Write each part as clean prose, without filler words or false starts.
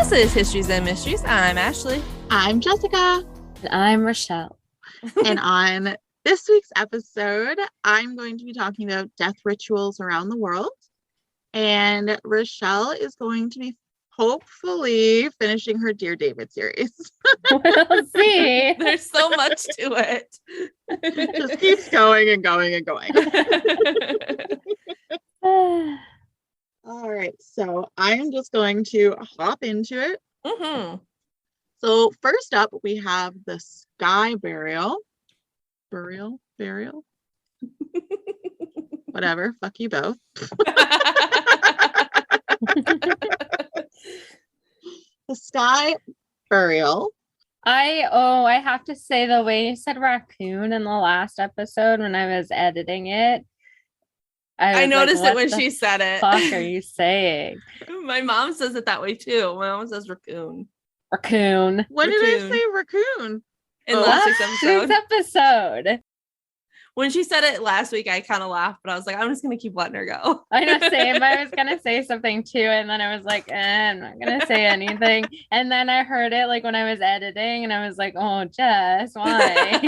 This is Histories and Mysteries. I'm Ashley. I'm Jessica. And I'm Rochelle. And on this week's episode, I'm going to be talking about death rituals around the world. And Rochelle is going to be hopefully finishing her Dear David series. We'll see. There's so much to it. It just keeps going and going and going. All right, so I'm just going to hop into it. Mm-hmm. So first up, we have the sky burial. Burial? Whatever, fuck you both. The sky burial. I have to say, the way you said raccoon in the last episode when I was editing it, I noticed like, it when she said it. What the fuck are you saying? My mom says it that way too. My mom says raccoon. Raccoon. When did I say raccoon? In last week's episode. When she said it last week, I kind of laughed, but I was like, I'm just going to keep letting her go. I know, same. I was going to say something too, and then I was like, I'm not going to say anything. And then I heard it like when I was editing, and I was like, oh, Jess, why?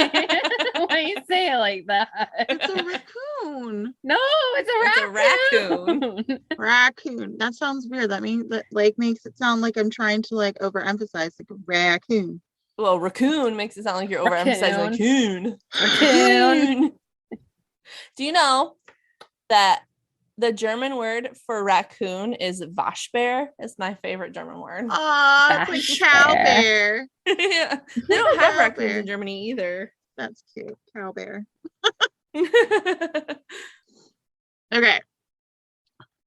Why you say it like that? It's a raccoon. No, it's a raccoon. Raccoon. That sounds weird. That means that like makes it sound like I'm trying to like overemphasize like raccoon. Well, raccoon makes it sound like you're overemphasizing raccoon. Raccoon. Do you know that the German word for raccoon is Waschbär? It's my favorite German word. Oh, it's like cow bear. Yeah. They don't have Cow raccoons bear. in Germany either. That's cute. Cow bear. Okay.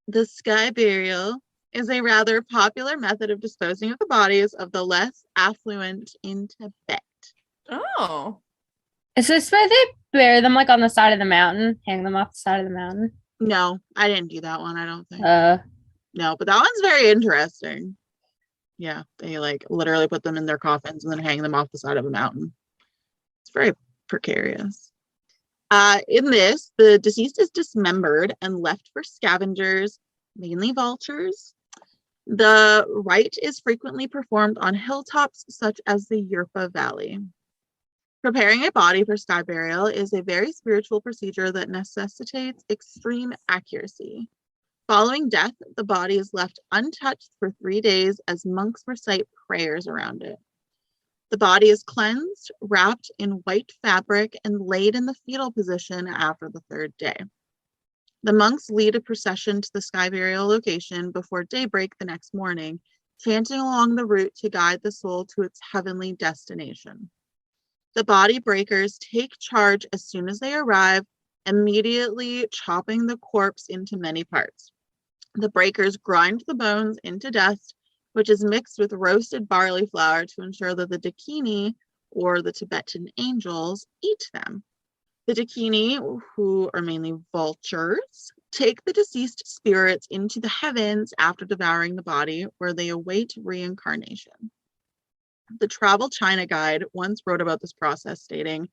The sky burial is a rather popular method of disposing of the bodies of the less affluent in Tibet. Oh. Is this where they bury them like on the side of the mountain? Hang them off the side of the mountain? No, I didn't do that one, I don't think. No, but that one's very interesting. Yeah, they like literally put them in their coffins and then hang them off the side of a mountain. It's very precarious. In this, the deceased is dismembered and left for scavengers, mainly vultures. The rite is frequently performed on hilltops such as the Yerpa Valley. Preparing a body for sky burial is a very spiritual procedure that necessitates extreme accuracy. Following death, the body is left untouched for 3 days as monks recite prayers around it. The body is cleansed, wrapped in white fabric, and laid in the fetal position after the 3rd day. The monks lead a procession to the sky burial location before daybreak the next morning, chanting along the route to guide the soul to its heavenly destination. The body breakers take charge as soon as they arrive, immediately chopping the corpse into many parts. The breakers grind the bones into dust, which is mixed with roasted barley flour to ensure that the dakini, or the Tibetan angels, eat them. The dakini, who are mainly vultures, take the deceased spirits into the heavens after devouring the body, where they await reincarnation. The Travel China Guide once wrote about this process, stating,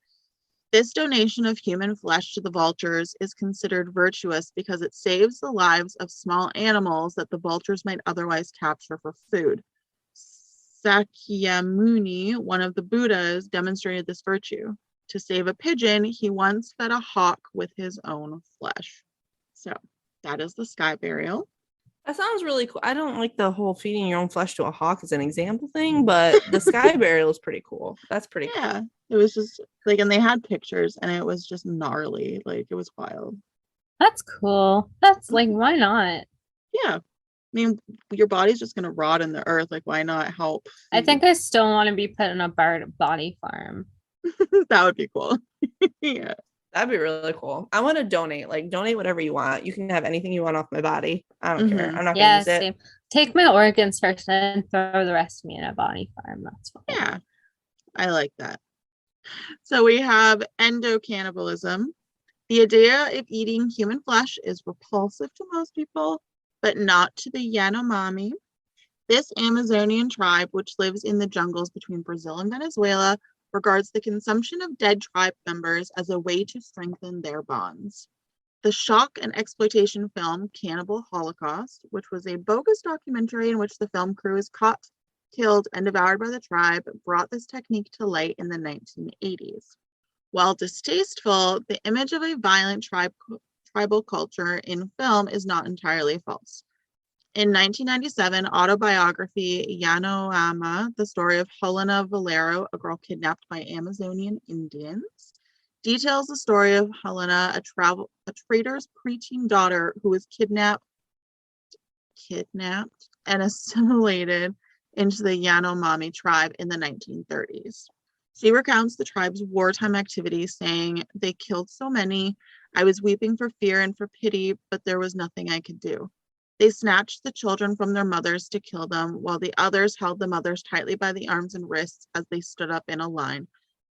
"This donation of human flesh to the vultures is considered virtuous because it saves the lives of small animals that the vultures might otherwise capture for food. Sakyamuni, one of the Buddhas, demonstrated this virtue. To save a pigeon, he once fed a hawk with his own flesh." So that is the sky burial. That sounds really cool. I don't like the whole feeding your own flesh to a hawk as an example thing, but the sky burial is pretty cool. That's pretty cool. Yeah, it was just like, and they had pictures and it was just gnarly. Like, it was wild. that's cool. That's like, why not? Yeah. I mean, your body's just going to rot in the earth. Like, why not help? I think I still want to be put in a body farm. That would be cool. Yeah. That'd be really cool. I want to donate. Like, donate whatever you want. You can have anything you want off my body. I don't care. I'm not Yeah, gonna use it. same. Take my organs first and throw the rest of me in a body farm. That's fine. Yeah. I like that. So we have endocannibalism. The idea of eating human flesh is repulsive to most people, but not to the Yanomami. This Amazonian tribe, which lives in the jungles between Brazil and Venezuela, regards the consumption of dead tribe members as a way to strengthen their bonds. The shock and exploitation film Cannibal Holocaust, which was a bogus documentary in which the film crew is caught killed, and devoured by the tribe brought this technique to light in the 1980s. While distasteful, the image of a violent tribal culture in film is not entirely false. In 1997, autobiography Yanomama, the story of Helena Valero, a girl kidnapped by Amazonian Indians, details the story of Helena, a trader's preteen daughter who was kidnapped and assimilated into the Yanomami tribe in the 1930s. She recounts the tribe's wartime activities, saying, "They killed so many. I was weeping for fear and for pity, but there was nothing I could do. They snatched the children from their mothers to kill them, while the others held the mothers tightly by the arms and wrists as they stood up in a line.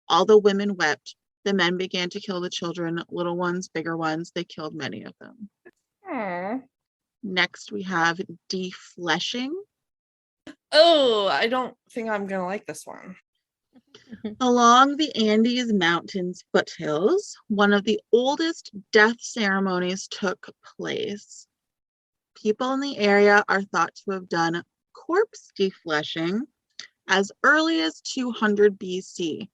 All the women wept. The men began to kill the children, little ones, bigger ones. They killed many of them." Next, we have defleshing. Oh, I don't think I'm gonna like this one. Along the Andes Mountains foothills, one of the oldest death ceremonies took place. People in the area are thought to have done corpse defleshing as early as 200 BC,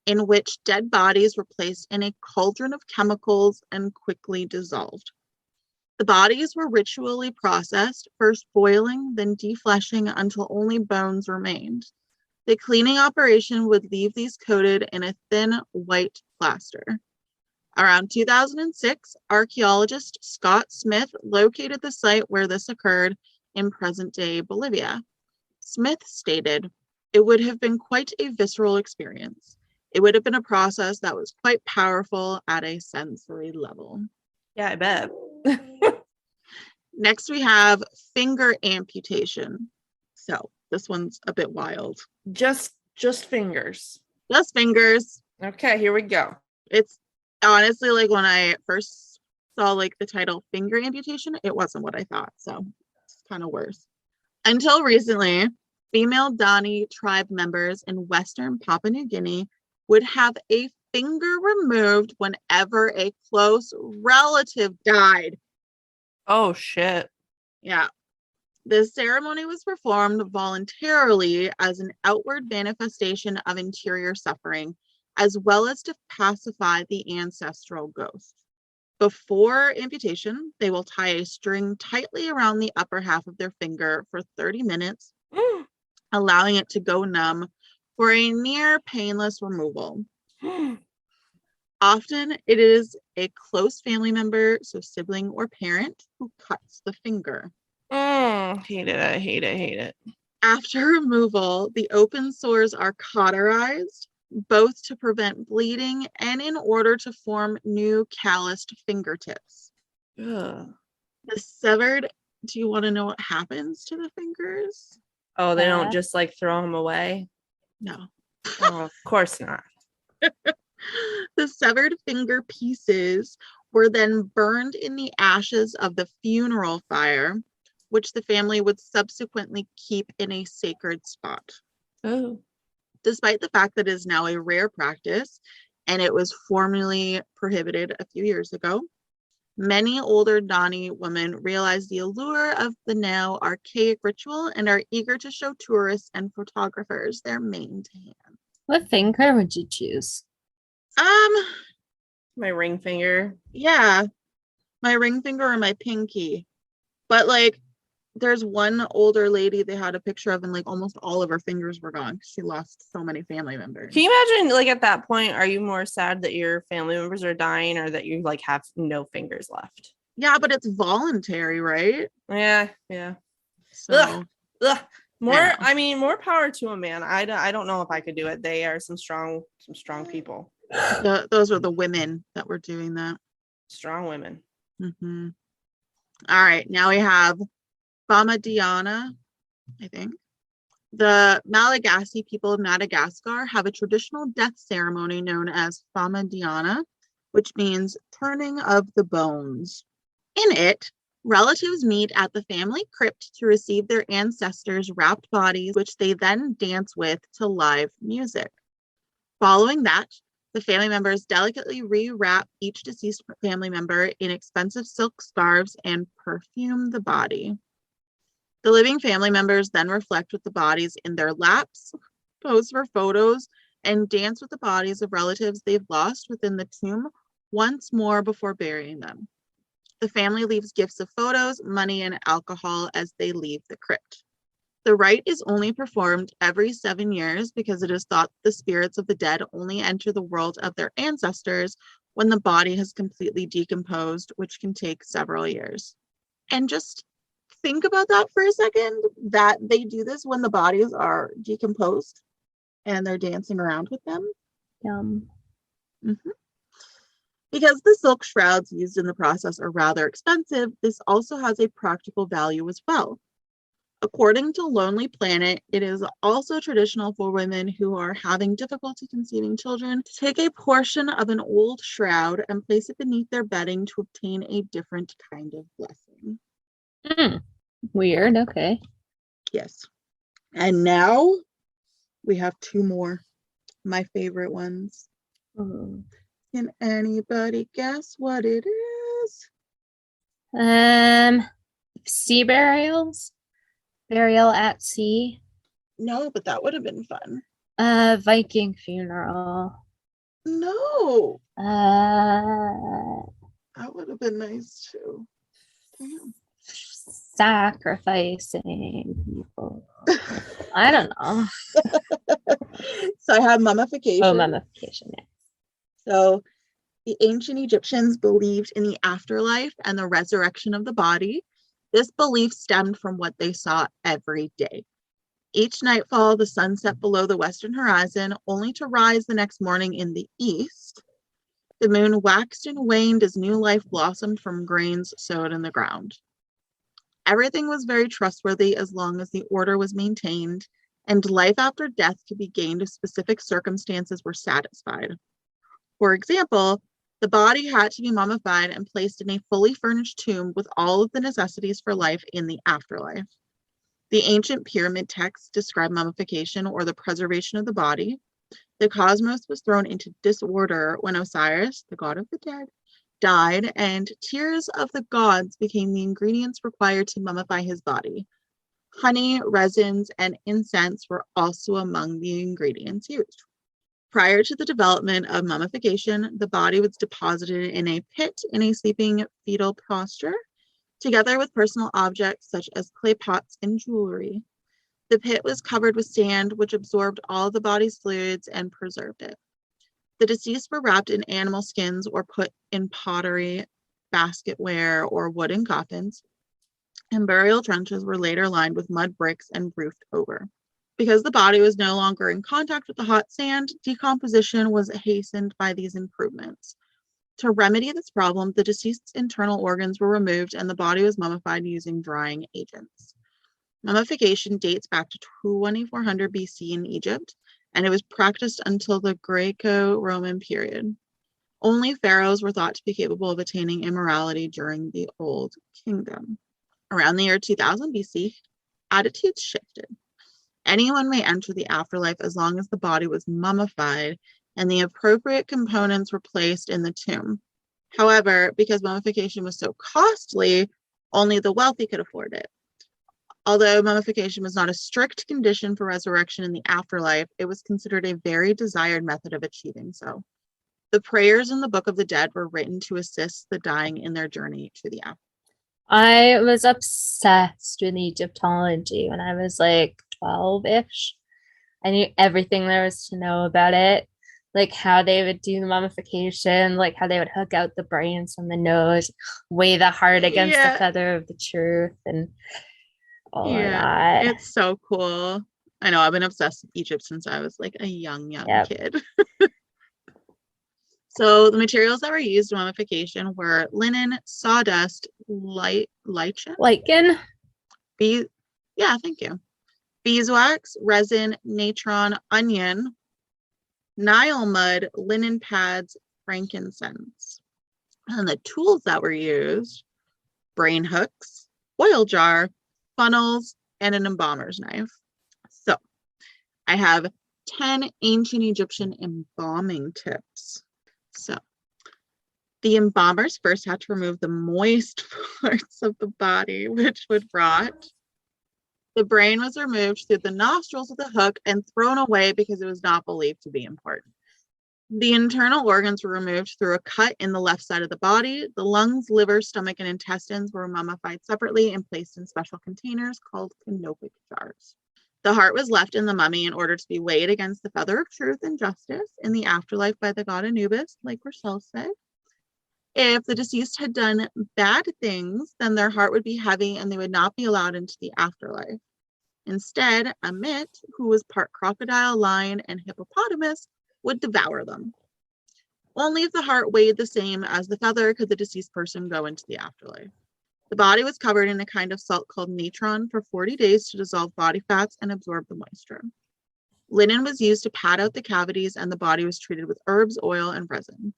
in which dead bodies were placed in a cauldron of chemicals and quickly dissolved. The bodies were ritually processed, first boiling, then defleshing until only bones remained. The cleaning operation would leave these coated in a thin white plaster. Around 2006, archaeologist Scott Smith located the site where this occurred in present-day Bolivia. Smith stated, "It would have been quite a visceral experience. It would have been a process that was quite powerful at a sensory level." Yeah, I bet. Next, we have finger amputation. So this one's a bit wild. Just fingers. Just fingers. Okay, here we go. It's honestly, like, when I first saw like the title finger amputation, it wasn't what I thought. So it's kind of worse. Until recently, female Dani tribe members in Western Papua New Guinea would have a finger removed whenever a close relative died. Oh shit. Yeah. The ceremony was performed voluntarily as an outward manifestation of interior suffering, as well as to pacify the ancestral ghost. Before amputation, they will tie a string tightly around the upper half of their finger for 30 minutes, allowing it to go numb for a near painless removal. Often it is a close family member, so sibling or parent, who cuts the finger. Hate it. I hate it. After removal, the open sores are cauterized, both to prevent bleeding and in order to form new calloused fingertips. Ugh. The severed, do you want to know what happens to the fingers? Oh, they don't just like throw them away? No. Oh, of course not. The severed finger pieces were then burned in the ashes of the funeral fire, which the family would subsequently keep in a sacred spot. Oh. Despite the fact that it is now a rare practice and it was formerly prohibited a few years ago, many older Dani women realize the allure of the now archaic ritual and are eager to show tourists and photographers their maimed hands. What finger would you choose? My ring finger. Yeah, my ring finger or my pinky. But like, there's one older lady they had a picture of, and like almost all of her fingers were gone because she lost so many family members. Can you imagine, like, at that point, are you more sad that your family members are dying or that you like have no fingers left? Yeah, but it's voluntary, right? Yeah. So Ugh. Yeah. I mean, more power to them, man. I don't know if I could do it. They are some strong people. those are the women that were doing that. Strong women. Mm-hmm. All right, now we have Famadiana, I think. The Malagasy people of Madagascar have a traditional death ceremony known as Famadiana, which means turning of the bones. In it, relatives meet at the family crypt to receive their ancestors' wrapped bodies, which they then dance with to live music. Following that, the family members delicately rewrap each deceased family member in expensive silk scarves and perfume the body. The living family members then reflect with the bodies in their laps, pose for photos, and dance with the bodies of relatives they've lost within the tomb once more before burying them. The family leaves gifts of photos, money, and alcohol as they leave the crypt. The rite is only performed every 7 years because it is thought the spirits of the dead only enter the world of their ancestors when the body has completely decomposed, which can take several years. And just think about that for a second, that they do this when the bodies are decomposed and they're dancing around with them. Yum. Mhm. Because the silk shrouds used in the process are rather expensive, this also has a practical value as well. According to Lonely Planet, it is also traditional for women who are having difficulty conceiving children to take a portion of an old shroud and place it beneath their bedding to obtain a different kind of blessing. Weird. Okay. Yes. And now we have 2 more, my favorite ones. Hmm. Can anybody guess what it is? Sea burials. Burial at sea. No, but that would have been fun. Viking funeral. No, Uh, that would have been nice too. Damn. sacrificing people. I don't know. So I have mummification. Oh, mummification. Yeah. So the ancient Egyptians believed in the afterlife and the resurrection of the body. This belief stemmed from what they saw every day. Each nightfall, the sun set below the western horizon, only to rise the next morning in the east. The moon waxed and waned as new life blossomed from grains sowed in the ground. Everything was very trustworthy as long as the order was maintained, and life after death could be gained if specific circumstances were satisfied. For example, the body had to be mummified and placed in a fully furnished tomb with all of the necessities for life in the afterlife. The ancient pyramid texts describe mummification or the preservation of the body. The cosmos was thrown into disorder when Osiris, the god of the dead, died, and tears of the gods became the ingredients required to mummify his body. Honey, resins, and incense were also among the ingredients used. Prior to the development of mummification, the body was deposited in a pit in a sleeping fetal posture, together with personal objects such as clay pots and jewelry. The pit was covered with sand, which absorbed all the body's fluids and preserved it. The deceased were wrapped in animal skins or put in pottery, basketware, or wooden coffins, and burial trenches were later lined with mud bricks and roofed over. Because the body was no longer in contact with the hot sand, decomposition was hastened by these improvements. To remedy this problem, the deceased's internal organs were removed and the body was mummified using drying agents. Mummification dates back to 2400 BC in Egypt, and it was practiced until the Greco-Roman period. Only pharaohs were thought to be capable of attaining immortality during the Old Kingdom. Around the year 2000 BC, attitudes shifted. Anyone may enter the afterlife as long as the body was mummified and the appropriate components were placed in the tomb. However, because mummification was so costly, only the wealthy could afford it. Although mummification was not a strict condition for resurrection in the afterlife, it was considered a very desired method of achieving so. The prayers in the Book of the Dead were written to assist the dying in their journey to the afterlife. I was obsessed with Egyptology when I was like 12-ish. I knew everything there was to know about it, like how they would do the mummification, like how they would hook out the brains from the nose, weigh the heart against the feather of the truth, and all of that. It's so cool. I know, I've been obsessed with Egypt since I was like a young kid. So the materials that were used in mummification were linen, sawdust, lichen? Thank you. Beeswax, resin, natron, onion, Nile mud, linen pads, frankincense. And the tools that were used, brain hooks, oil jar, funnels, and an embalmer's knife. So I have 10 ancient Egyptian embalming tips. So the embalmers first had to remove the moist parts of the body, which would rot. The brain was removed through the nostrils with a hook and thrown away because it was not believed to be important. The internal organs were removed through a cut in the left side of the body. The lungs, liver, stomach, and intestines were mummified separately and placed in special containers called canopic jars. The heart was left in the mummy in order to be weighed against the feather of truth and justice in the afterlife by the god Anubis, like Rochelle said. If the deceased had done bad things, then their heart would be heavy and they would not be allowed into the afterlife. Instead, Amit, who was part crocodile, lion, and hippopotamus, would devour them. Only if the heart weighed the same as the feather could the deceased person go into the afterlife. The body was covered in a kind of salt called natron for 40 days to dissolve body fats and absorb the moisture. Linen was used to pad out the cavities, and the body was treated with herbs, oil, and resin.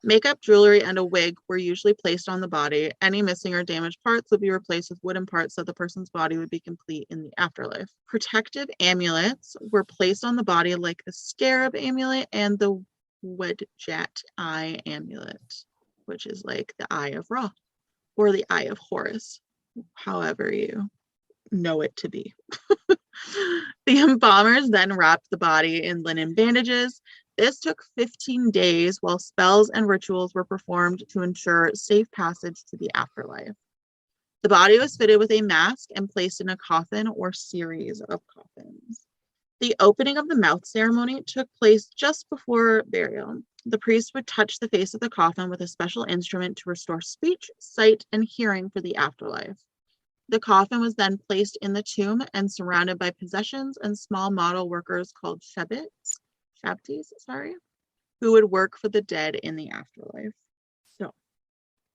Makeup, jewelry, and a wig were usually placed on the body. Any missing or damaged parts would be replaced with wooden parts so the person's body would be complete in the afterlife. Protective amulets were placed on the body, like the scarab amulet and the Wedjat eye amulet, which is like the eye of Ra or the eye of Horus, however you know it to be. The embalmers then wrapped the body in linen bandages. This took 15 days while spells and rituals were performed to ensure safe passage to the afterlife. The body was fitted with a mask and placed in a coffin or series of coffins. The opening of the mouth ceremony took place just before burial. The priest would touch the face of the coffin with a special instrument to restore speech, sight, and hearing for the afterlife. The coffin was then placed in the tomb and surrounded by possessions and small model workers called Shabtis, who would work for the dead in the afterlife. So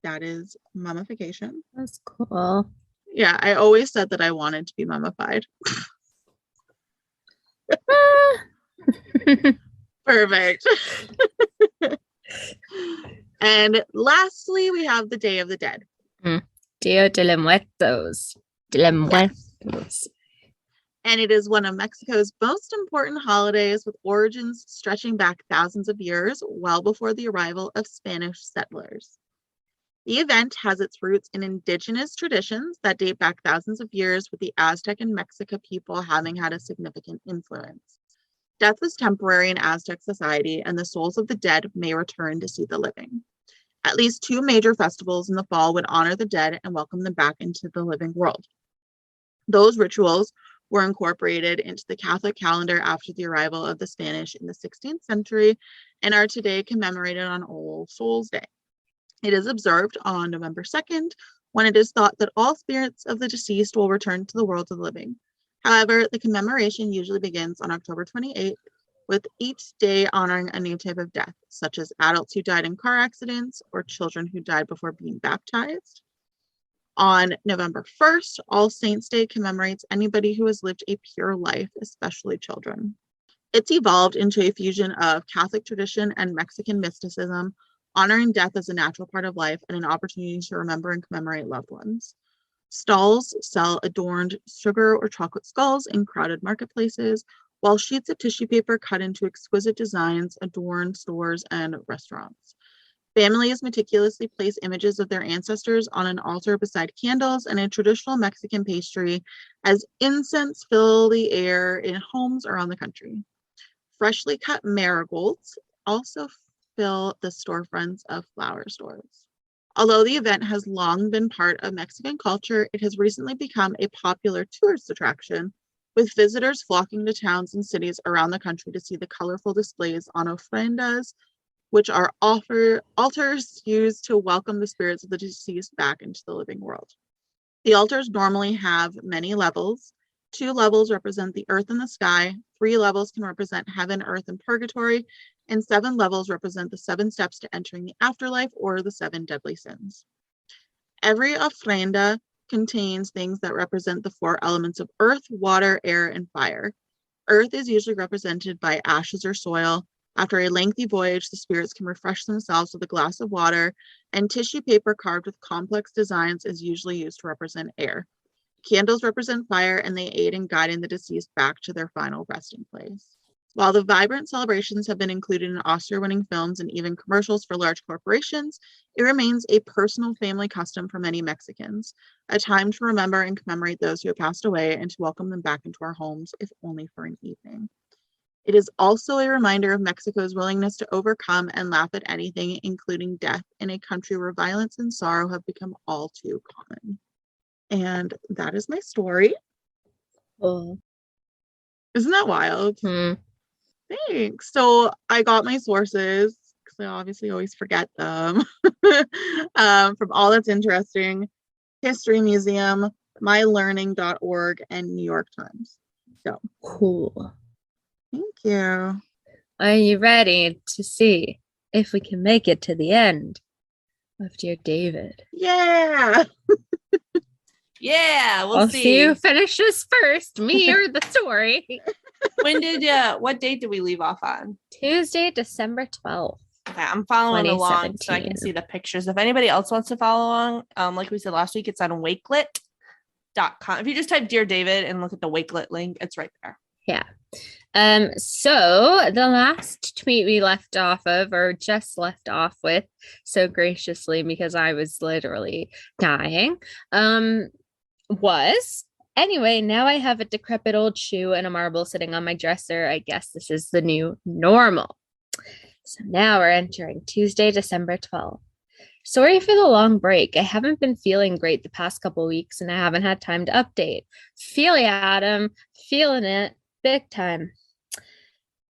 that is mummification. That's cool. Yeah, I always said that I wanted to be mummified. Perfect. And lastly, we have the Day of the Dead. Dia de los Muertos. De los Muertos. And it is one of Mexico's most important holidays, with origins stretching back thousands of years, well before the arrival of Spanish settlers. The event has its roots in indigenous traditions that date back thousands of years, with the Aztec and Mexica people having had a significant influence. Death was temporary in Aztec society, and the souls of the dead may return to see the living. At least 2 major festivals in the fall would honor the dead and welcome them back into the living world. Those rituals were incorporated into the Catholic calendar after the arrival of the Spanish in the 16th century and are today commemorated on All Souls Day. It is observed on November 2nd, when it is thought that all spirits of the deceased will return to the world of the living. However, the commemoration usually begins on October 28th, with each day honoring a new type of death, such as adults who died in car accidents or children who died before being baptized. On November 1st, All Saints' Day commemorates anybody who has lived a pure life, especially children. It's evolved into a fusion of Catholic tradition and Mexican mysticism, honoring death as a natural part of life and an opportunity to remember and commemorate loved ones. Stalls sell adorned sugar or chocolate skulls in crowded marketplaces, while sheets of tissue paper cut into exquisite designs adorn stores and restaurants. Families meticulously place images of their ancestors on an altar beside candles and a traditional Mexican pastry as incense fill the air in homes around the country. Freshly cut marigolds also fill the storefronts of flower stores. Although the event has long been part of Mexican culture, it has recently become a popular tourist attraction, with visitors flocking to towns and cities around the country to see the colorful displays on ofrendas, which are altars used to welcome the spirits of the deceased back into the living world. The altars normally have many levels. 2 levels represent the earth and the sky, 3 levels can represent heaven, earth, and purgatory, and 7 levels represent the 7 steps to entering the afterlife or the 7 deadly sins. Every ofrenda contains things that represent the 4 elements of earth, water, air, and fire. Earth is usually represented by ashes or soil. After a lengthy voyage, the spirits can refresh themselves with a glass of water, and tissue paper carved with complex designs is usually used to represent air. Candles represent fire, and they aid in guiding the deceased back to their final resting place. While the vibrant celebrations have been included in Oscar-winning films and even commercials for large corporations, it remains a personal family custom for many Mexicans, a time to remember and commemorate those who have passed away and to welcome them back into our homes, if only for an evening. It is also a reminder of Mexico's willingness to overcome and laugh at anything, including death, in a country where violence and sorrow have become all too common. And that is my story. Oh. Isn't that wild? Hmm. Thanks. So I got my sources because I obviously always forget them from All That's Interesting, History Museum, mylearning.org, and New York Times. So Cool. thank you. Are you ready to see if we can make it to the end of Dear David? Yeah. Yeah, we'll I'll see. see who finishes first, me or the story. What date did we leave off on? Tuesday, December 12th. Okay, I'm following along so I can 2017. see the pictures. If anybody else wants to follow along, like we said last week, it's on wakelet.com. If you just type Dear David and look at the Wakelet link, it's right there. So the last tweet we left off of, or just left off with so graciously because I was literally dying, was anyway, now I have a decrepit old shoe and a marble sitting on my dresser. I guess this is the new normal. So now we're entering Tuesday, December 12th. Sorry for the long break. I haven't been feeling great the past couple weeks and I haven't had time to update. Feel ya, Adam. Feeling it big time.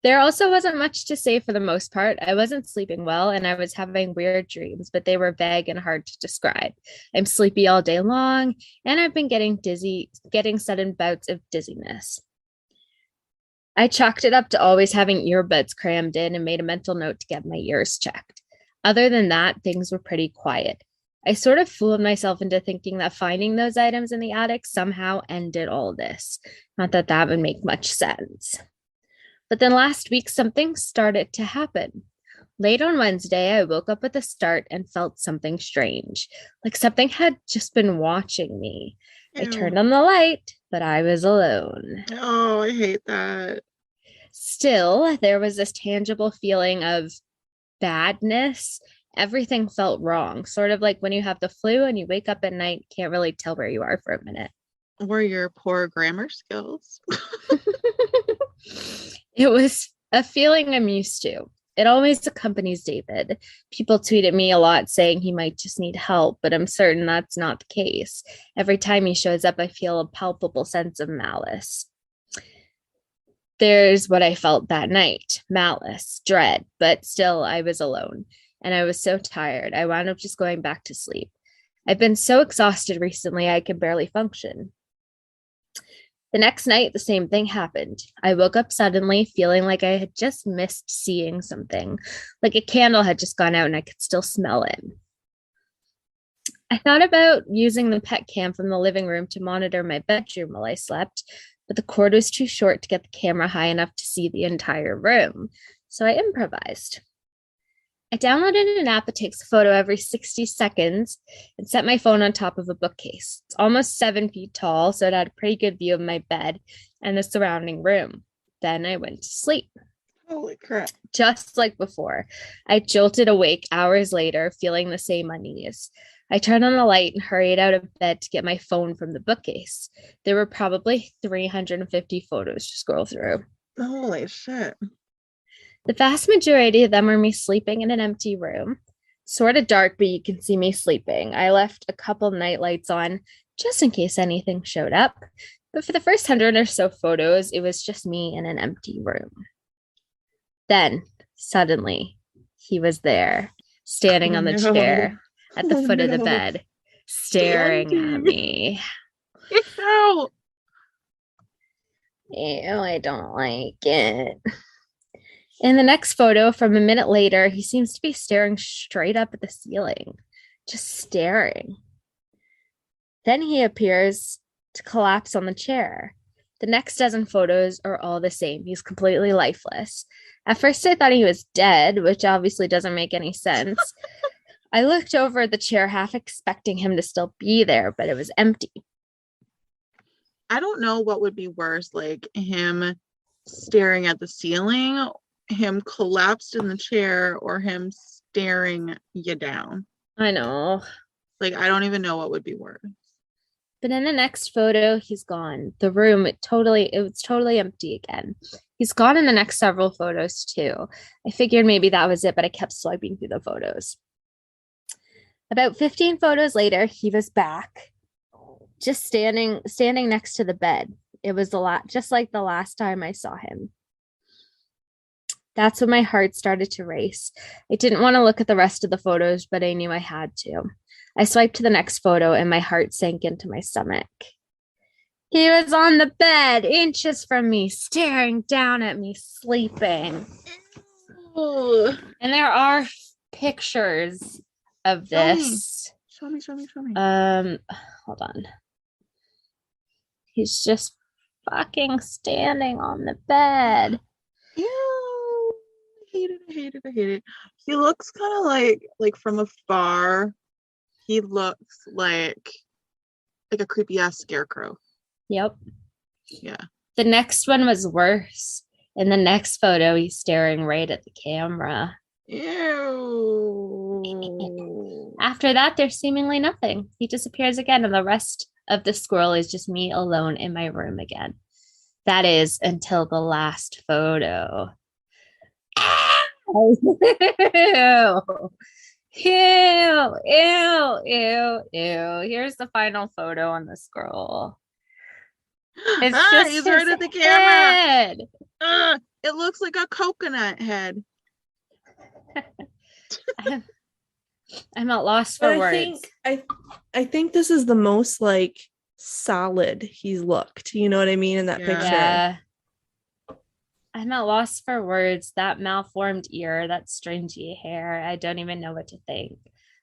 There also wasn't much to say for the most part. I wasn't sleeping well and I was having weird dreams, but they were vague and hard to describe. I'm sleepy all day long and I've been getting sudden bouts of dizziness. I chalked it up to always having earbuds crammed in and made a mental note to get my ears checked. Other than that, things were pretty quiet. I sort of fooled myself into thinking that finding those items in the attic somehow ended all this. Not that that would make much sense. But then last week, something started to happen. Late on Wednesday, I woke up with a start and felt something strange, like something had just been watching me. I turned on the light, but I was alone. Oh, I hate that. Still, there was this tangible feeling of badness. Everything felt wrong, sort of like when you have the flu and you wake up at night, can't really tell where you are for a minute. Or your poor grammar skills. It was a feeling I'm used to. It always accompanies David. People tweet at me a lot saying he might just need help, but I'm certain that's not the case. Every time he shows up, I feel a palpable sense of malice. There's what I felt that night, malice, dread, but still I was alone. And I was so tired, I wound up just going back to sleep. I've been so exhausted recently, I can barely function. The next night, the same thing happened. I woke up suddenly feeling like I had just missed seeing something, like a candle had just gone out and I could still smell it. I thought about using the pet cam from the living room to monitor my bedroom while I slept, but the cord was too short to get the camera high enough to see the entire room, so I improvised. I downloaded an app that takes a photo every 60 seconds and set my phone on top of a bookcase. It's almost 7 feet tall, so it had a pretty good view of my bed and the surrounding room. Then I went to sleep. Holy crap. Just like before, I jolted awake hours later, feeling the same unease. I turned on the light and hurried out of bed to get my phone from the bookcase. There were probably 350 photos to scroll through. Holy shit. The vast majority of them were me sleeping in an empty room. Sort of dark, but you can see me sleeping. I left a couple night lights on just in case anything showed up. But for the first 100 or so photos, it was just me in an empty room. Then, suddenly, he was there, standing on the chair at the foot of the bed, staring at me. Ew. Ew, I don't like it. In the next photo, from a minute later, he seems to be staring straight up at the ceiling, just staring. Then he appears to collapse on the chair. The next dozen photos are all the same. He's completely lifeless. At first, I thought he was dead, which obviously doesn't make any sense. I looked over at the chair, half expecting him to still be there, but it was empty. I don't know what would be worse, like him staring at the ceiling, him collapsed in the chair, or him staring you down. I know. Like, I don't even know what would be worse. But in the next photo, he's gone. The room, it was totally empty again. He's gone in the next several photos too. I figured maybe that was it, but I kept swiping through the photos. About 15 photos later, he was back, just standing next to the bed. It was just like the last time I saw him. That's when my heart started to race. I didn't want to look at the rest of the photos, but I knew I had to. I swiped to the next photo and my heart sank into my stomach. He was on the bed, inches from me, staring down at me, sleeping. Oh, And there are pictures of this. show me. Hold on. He's just fucking standing on the bed. Ew. I hate it. He looks kind of like from afar. He looks like a creepy ass scarecrow. Yep. Yeah. The next one was worse. In the next photo, he's staring right at the camera. Ew. After that, there's seemingly nothing. He disappears again, and the rest of the squirrel is just me alone in my room again. That is until the last photo. Ew. Here's the final photo on the scroll. It's just he's right his at the camera. head. It looks like a coconut head. I'm at loss for But words. I think this is the most like solid he's looked. You know what I mean in that Yeah. picture. Yeah. I'm at loss for words. That malformed ear, that stringy hair. I don't even know what to think.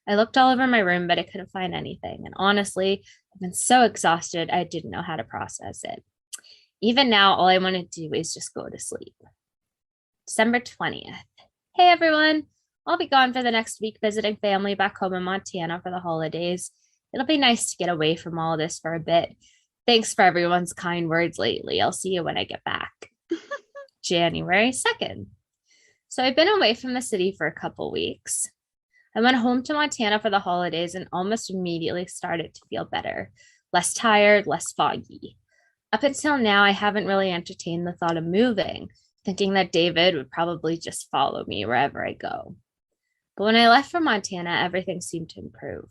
I looked all over my room, but I couldn't find anything. And honestly, I've been so exhausted, I didn't know how to process it. Even now, all I want to do is just go to sleep. December 20th. Hey, everyone. I'll be gone for the next week visiting family back home in Montana for the holidays. It'll be nice to get away from all this for a bit. Thanks for everyone's kind words lately. I'll see you when I get back. January 2nd. So I've been away from the city for a couple weeks. I went home to Montana for the holidays and almost immediately started to feel better. Less tired, less foggy. Up until now, I haven't really entertained the thought of moving, thinking that David would probably just follow me wherever I go. But when I left for Montana, everything seemed to improve.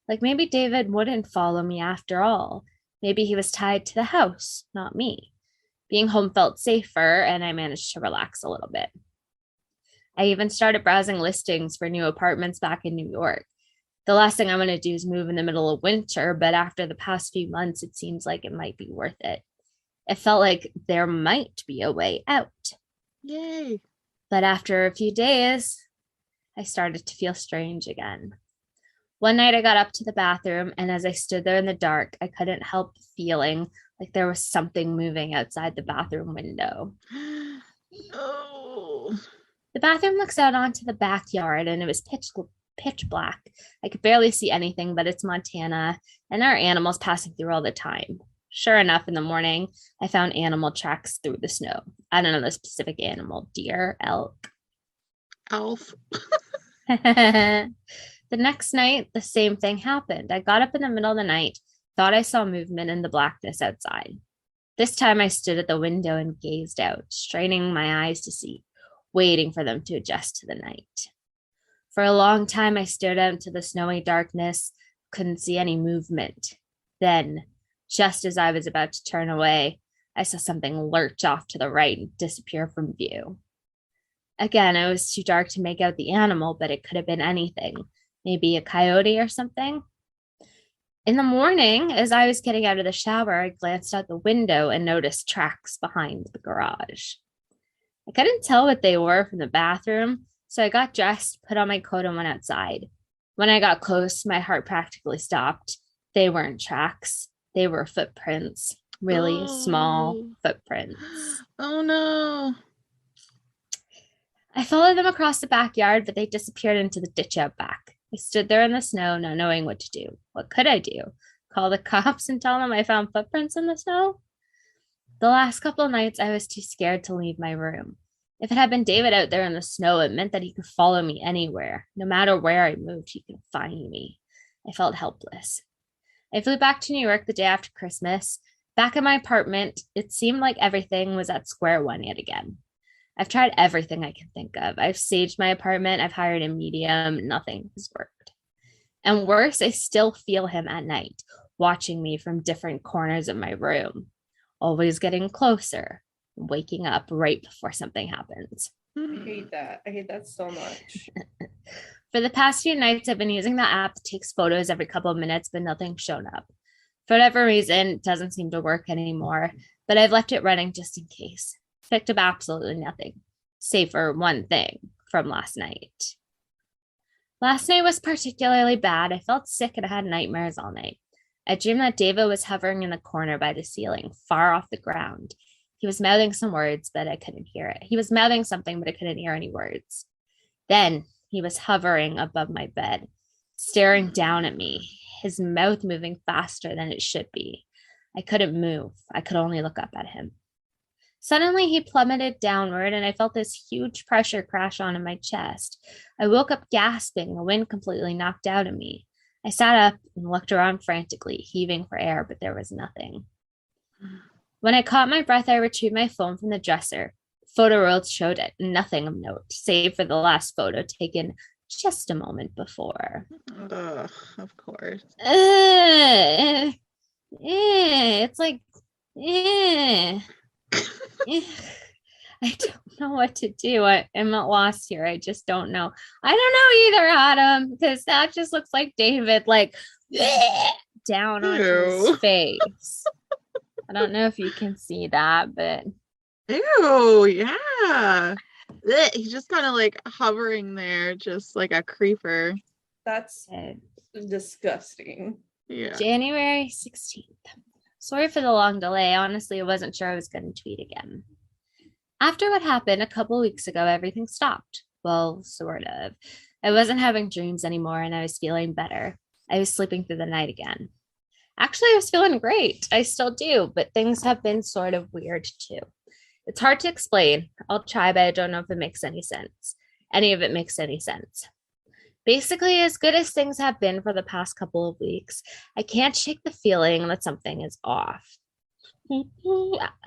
Like maybe David wouldn't follow me after all. Maybe he was tied to the house, not me. Being home felt safer, and I managed to relax a little bit. I even started browsing listings for new apartments back in New York. The last thing I want to do is move in the middle of winter, but after the past few months, it seems like it might be worth it. It felt like there might be a way out. Yay. But after a few days, I started to feel strange again. One night I got up to the bathroom, and as I stood there in the dark, I couldn't help feeling like there was something moving outside the bathroom window. Oh. The bathroom looks out onto the backyard, and it was pitch black. I could barely see anything, but it's Montana, and there are animals passing through all the time. Sure enough, in the morning, I found animal tracks through the snow. I don't know the specific animal, deer, elk. Elf. The next night, the same thing happened. I got up in the middle of the night, thought I saw movement in the blackness outside. This time I stood at the window and gazed out, straining my eyes to see, waiting for them to adjust to the night. For a long time, I stared out into the snowy darkness, couldn't see any movement. Then, just as I was about to turn away, I saw something lurch off to the right and disappear from view. Again, it was too dark to make out the animal, but it could have been anything. Maybe a coyote or something. In the morning, as I was getting out of the shower, I glanced out the window and noticed tracks behind the garage. I couldn't tell what they were from the bathroom, so I got dressed, put on my coat, and went outside. When I got close, my heart practically stopped. They weren't tracks. They were footprints, really small footprints. Oh no. I followed them across the backyard, but they disappeared into the ditch out back. I stood there in the snow, not knowing what to do. What could I do? Call the cops and tell them I found footprints in the snow? The last couple of nights, I was too scared to leave my room. If it had been David out there in the snow, it meant that he could follow me anywhere. No matter where I moved, he could find me. I felt helpless. I flew back to New York the day after Christmas. Back in my apartment, it seemed like everything was at square one yet again. I've tried everything I can think of. I've saged my apartment, I've hired a medium, nothing has worked. And worse, I still feel him at night, watching me from different corners of my room, always getting closer, waking up right before something happens. I hate that. I hate that so much. For the past few nights, I've been using the app that takes photos every couple of minutes, but nothing's shown up. For whatever reason, it doesn't seem to work anymore, but I've left it running just in case. Picked up absolutely nothing, save for one thing from last night. Last night was particularly bad. I felt sick and I had nightmares all night. I dreamed that David was hovering in the corner by the ceiling, far off the ground. He was mouthing some words, but I couldn't hear it. He was mouthing something, but I couldn't hear any words. Then he was hovering above my bed, staring down at me, his mouth moving faster than it should be. I couldn't move. I could only look up at him. Suddenly, he plummeted downward, and I felt this huge pressure crash onto my chest. I woke up gasping, the wind completely knocked out of me. I sat up and looked around frantically, heaving for air, but there was nothing. When I caught my breath, I retrieved my phone from the dresser. Photo rolls showed it, nothing of note, save for the last photo taken just a moment before. Ugh, of course. It's like, I don't know what to do. I'm at loss here. I just don't know. I don't know either, Adam, because that just looks like David, like down on his Ew. face. I don't know if you can see that, but Ew, yeah. Blech, he's just kind of like hovering there, just like a creeper. That's disgusting. Yeah. January 16th. Sorry for the long delay. Honestly, I wasn't sure I was going to tweet again. After what happened a couple weeks ago, everything stopped. Well, sort of. I wasn't having dreams anymore and I was feeling better. I was sleeping through the night again. Actually, I was feeling great. I still do, but things have been sort of weird too. It's hard to explain. I'll try, but I don't know if it makes any sense. Any of it makes any sense. Basically, as good as things have been for the past couple of weeks, I can't shake the feeling that something is off.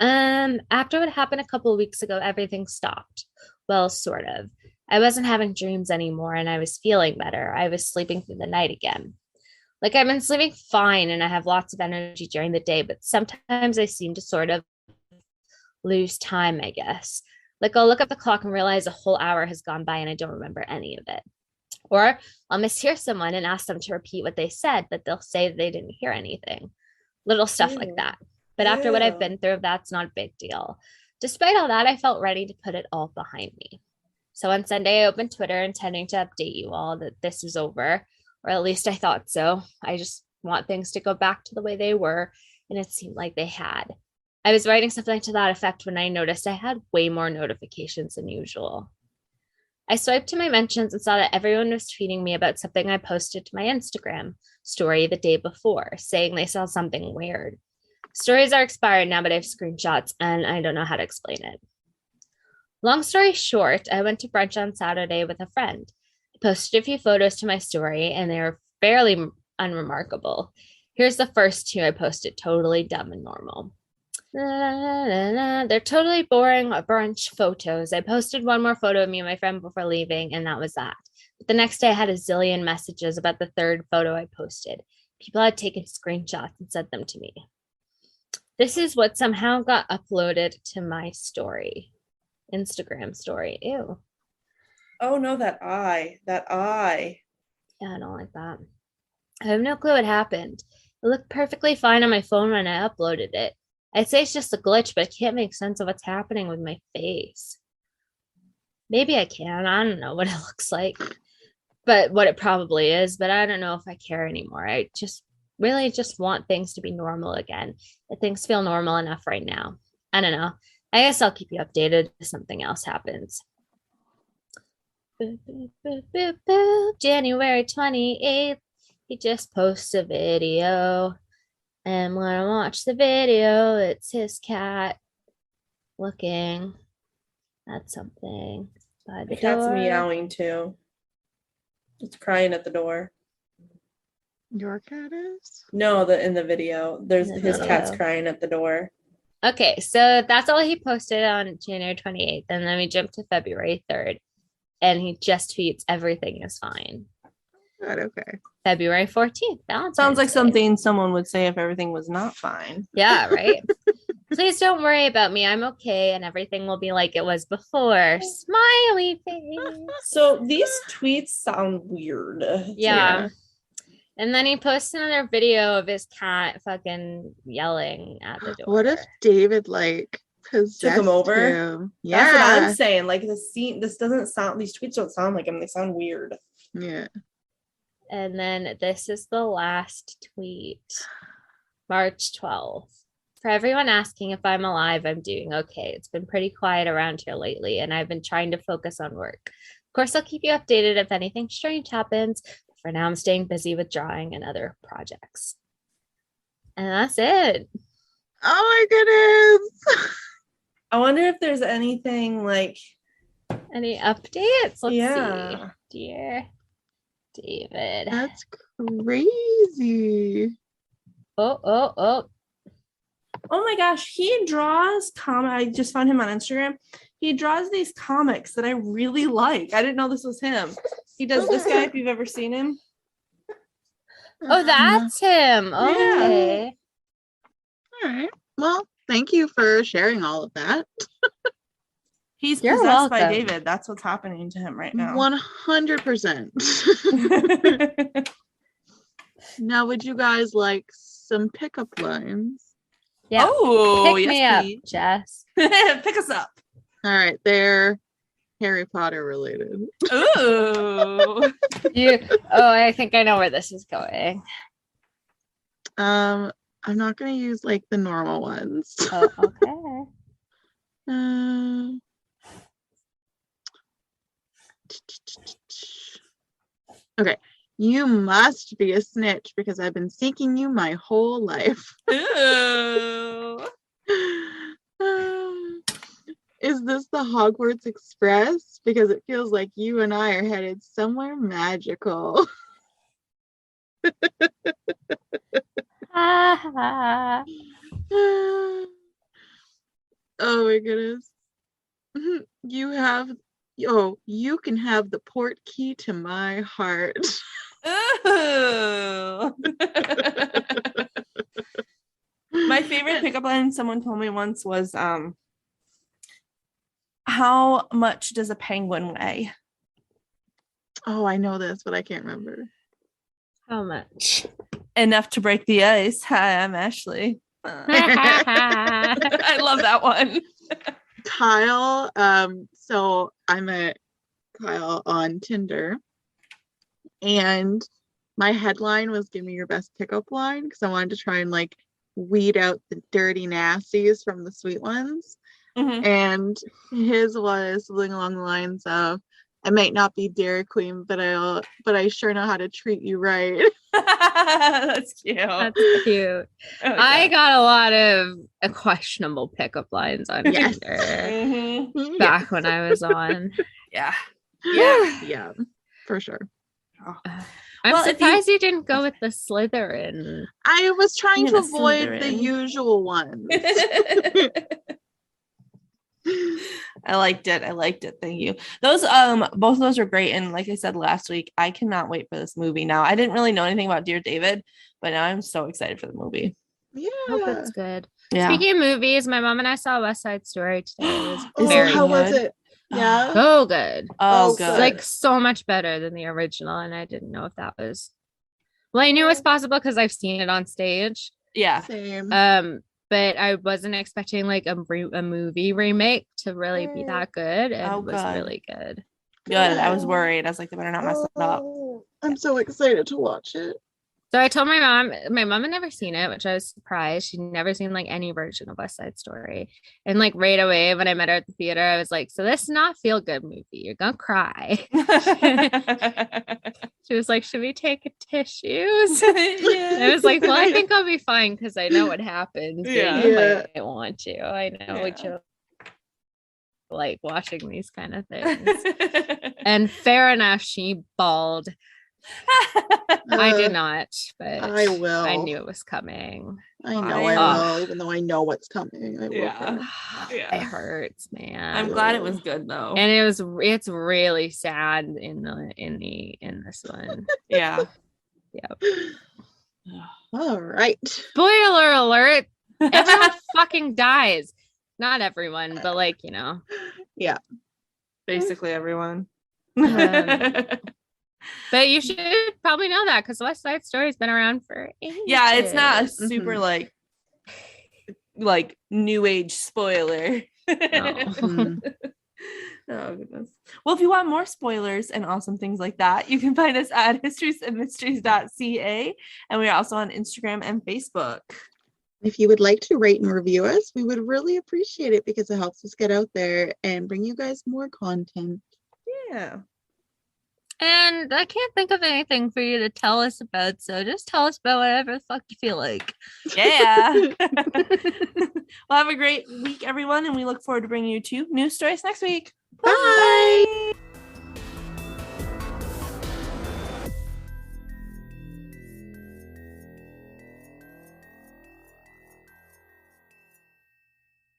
After what happened a couple of weeks ago, everything stopped. Well, sort of. I wasn't having dreams anymore and I was feeling better. I was sleeping through the night again. Like I've been sleeping fine and I have lots of energy during the day, but sometimes I seem to sort of lose time, I guess. Like I'll look at the clock and realize a whole hour has gone by and I don't remember any of it. Or I'll mishear someone and ask them to repeat what they said, but they'll say they didn't hear anything. Little stuff like that. But after what I've been through, that's not a big deal. Despite all that, I felt ready to put it all behind me. So on Sunday, I opened Twitter intending to update you all that this was over, or at least I thought so. I just want things to go back to the way they were, and it seemed like they had. I was writing something to that effect when I noticed I had way more notifications than usual. I swiped to my mentions and saw that everyone was tweeting me about something I posted to my Instagram story the day before, saying they saw something weird. Stories are expired now, but I have screenshots and I don't know how to explain it. Long story short, I went to brunch on Saturday with a friend. I posted a few photos to my story and they were fairly unremarkable. Here's the first two I posted, totally dumb and normal. They're totally boring brunch photos. I posted one more photo of me and my friend before leaving, and that was that. But the next day, I had a zillion messages about the third photo I posted. People had taken screenshots and sent them to me. This is what somehow got uploaded to my story. Instagram story. Ew. Oh no, that eye. Yeah, I don't like that. I have no clue what happened. It looked perfectly fine on my phone when I uploaded it. I'd say it's just a glitch, but I can't make sense of what's happening with my face. Maybe I can. I don't know what it looks like, but what it probably is, but I don't know if I care anymore. I just really just want things to be normal again. If things feel normal enough right now. I don't know. I guess I'll keep you updated if something else happens. January 28th, he just posted a video. And when I watch the video, it's his cat looking at something by the The cat's door. meowing too. It's crying at the door. Your cat is? No, in the video, there's In the his cat's video. crying at the door. Okay, so that's all he posted on January 28th. And then we jump to February 3rd. And he just tweets everything is fine. Good, okay. February 14th. Valentine's Sounds like Day. something someone would say if everything was not fine. Yeah, right. Please don't worry about me. I'm okay, and everything will be like it was before. Smiley face. So these tweets sound weird. Yeah. And then he posts another video of his cat fucking yelling at the door. What if David like possessed him over? him? That's what Yeah. I'm saying. Like this doesn't sound, these tweets don't sound like him. They sound weird. Yeah. And then this is the last tweet, March 12th. For everyone asking if I'm alive, I'm doing okay. It's been pretty quiet around here lately, and I've been trying to focus on work. Of course, I'll keep you updated if anything strange happens. But for now, I'm staying busy with drawing and other projects. And that's it. Oh my goodness. I wonder if there's anything like, Any updates? Let's yeah. see. Dear David. That's crazy. Oh. Oh my gosh, he draws I just found him on Instagram. He draws these comics that I really like. I didn't know this was him. He does this guy, if you've ever seen him. Oh, that's him. Yeah. Okay. All right. Well, thank you for sharing all of that. He's You're possessed by welcome. David. That's what's happening to him right now. 100%. Now, would you guys like some pickup lines? Yeah. Oh, Pick yes, me up, please. Jess. Pick us up. All right, they're Harry Potter related. Ooh. I think I know where this is going. I'm not gonna use like the normal ones. Oh, okay. Okay. You must be a snitch because I've been seeking you my whole life. Ooh. Is this the Hogwarts Express? Because it feels like you and I are headed somewhere magical. Ah. Oh my goodness. You can have the port key to my heart. Ooh. My favorite pickup line someone told me once was how much does a penguin weigh? Oh, I know this, but I can't remember. How much? Enough to break the ice. Hi, I'm Ashley. I love that one. Kyle, so I met Kyle on Tinder, and my headline was "Give me your best pickup line" because I wanted to try and like weed out the dirty nasties from the sweet ones. Mhm. And his was something along the lines of, "I might not be Dairy Queen, but I sure know how to treat you right." That's cute. That's cute. Okay. I got a lot of questionable pickup lines on Yes. Tinder Mhm. back when I was on. Yeah. Yeah, for sure. I'm Well, if you- surprised you didn't go with the Slytherin. I was trying Yeah, to the avoid the Slytherin. usual ones. I liked it. Thank you. Those both of those are great. And like I said last week, I cannot wait for this movie now. I didn't really know anything about Dear David, but now I'm so excited for the movie. Hope Yeah. it's good. Yeah. Speaking of movies, my mom and I saw West Side Story today. It was Oh, very how was good. it? Yeah. so good. Oh, Oh, good. Like so much better than the original, and I didn't know if that was. Well, I knew it was possible because I've seen it on stage. Yeah. Same. But I wasn't expecting like a movie remake to really be that good, and Oh, it was good. really good. Good. I was worried. I was like, they better not mess it up. I'm so excited to watch it. So I told my mom had never seen it, which I was surprised. She'd never seen like any version of West Side Story. And like right away when I met her at the theater, I was like, so this is not a feel good movie. You're gonna cry. She's She was like, should we take tissues? Yeah. I was like, well, I think I'll be fine because I know what happened. But Yeah. you Yeah. might want to. I know Yeah. you like watching these kind of things. And fair enough, she bawled. I did not, but I will. I knew it was coming. I know I- I will, even though I know what's coming. I will. Yeah. Yeah. It hurts, man. I'm glad it was good though. And it's really sad in this one. Yeah. All right. Spoiler alert, everyone fucking dies. Not everyone, but like, Yeah. Basically everyone. but you should probably know that because West Side Story's been around for ages. Yeah, it's not a super like new age spoiler. Mm. Oh goodness. Well, if you want more spoilers and awesome things like that, you can find us at historiesandmysteries.ca, and we are also on Instagram and Facebook. If you would like to rate and review us, we would really appreciate it because it helps us get out there and bring you guys more content. Yeah. And I can't think of anything for you to tell us about, so just tell us about whatever the fuck you feel like. Yeah. Well, have a great week, everyone, and we look forward to bringing you 2 news stories next week. Bye. Bye.